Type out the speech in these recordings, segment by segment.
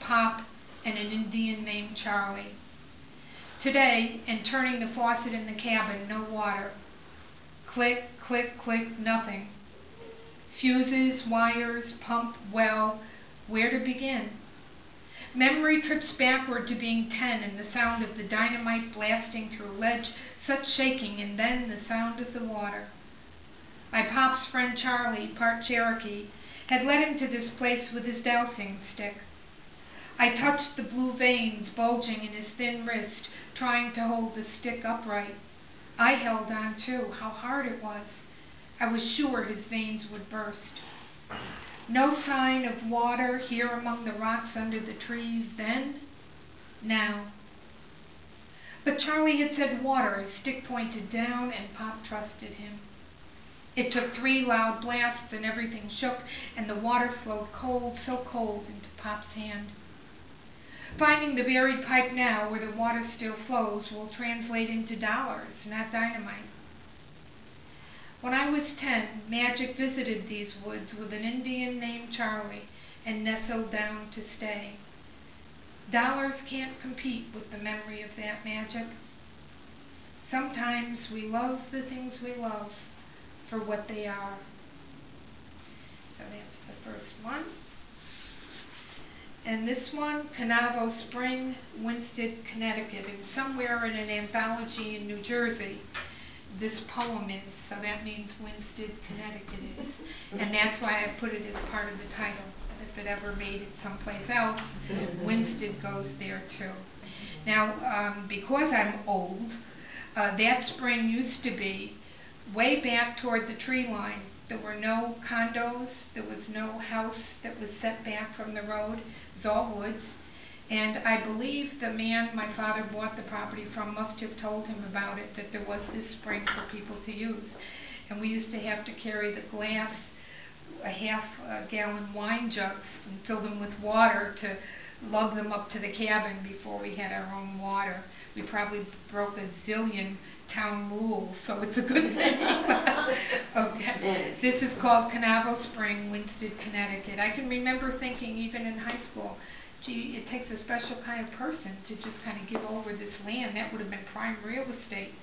Pop, and an Indian named Charlie. Today, in turning the faucet in the cabin, no water. Click, click, click, nothing. Fuses, wires, pump, well, where to begin? Memory trips backward to being 10 and the sound of the dynamite blasting through ledge, such shaking, and then the sound of the water. My Pop's friend Charlie, part Cherokee, had led him to this place with his dowsing stick. I touched the blue veins bulging in his thin wrist, trying to hold the stick upright. I held on too. How hard it was. I was sure his veins would burst. No sign of water here among the rocks under the trees then, now. But Charlie had said water, his stick pointed down, and Pop trusted him. It took 3 loud blasts and everything shook, and the water flowed cold, so cold, into Pop's hand. Finding the buried pipe now, where the water still flows, will translate into dollars, not dynamite. When I was 10, Magic visited these woods with an Indian named Charlie and nestled down to stay. Dollars can't compete with the memory of that magic. Sometimes we love the things we love for what they are. So that's the first one. And this one, Cannavo Spring, WINSTED, Connecticut. And somewhere in an anthology in New Jersey, this poem is, so that means WINSTED, Connecticut is. And that's why I put it as part of the title. And if it ever made it someplace else, WINSTED goes there too. Now, because I'm old, that spring used to be way back toward the tree line. There were no condos, there was no house that was set back from the road. It was all woods. And I believe the man my father bought the property from must have told him about it, that there was this spring for people to use. And we used to have to carry the glass, a half-gallon wine jugs, and fill them with water to lug them up to the cabin before we had our own water. We probably broke a zillion town rules, so it's a good thing. Okay, this is called Cannavo Spring, WINSTED, Connecticut. I can remember thinking, even in high school, gee, it takes a special kind of person to just kind of give over this land. That would have been prime real estate.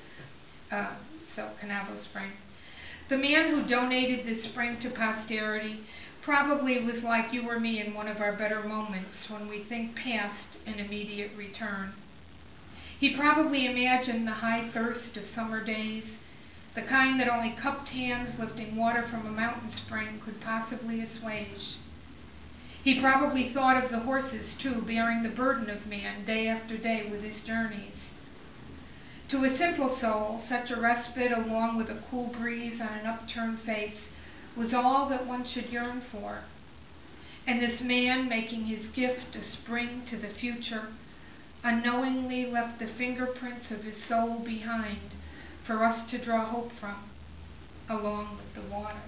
So, Cannavo Spring. The man who donated this spring to posterity probably was like you or me in one of our better moments when we think past an immediate return. He probably imagined the high thirst of summer days, the kind that only cupped hands lifting water from a mountain spring could possibly assuage. He probably thought of the horses, too, bearing the burden of man day after day with his journeys. To a simple soul, such a respite, along with a cool breeze on an upturned face, was all that one should yearn for. And this man, making his gift a spring to the future, unknowingly left the fingerprints of his soul behind for us to draw hope from, along with the water.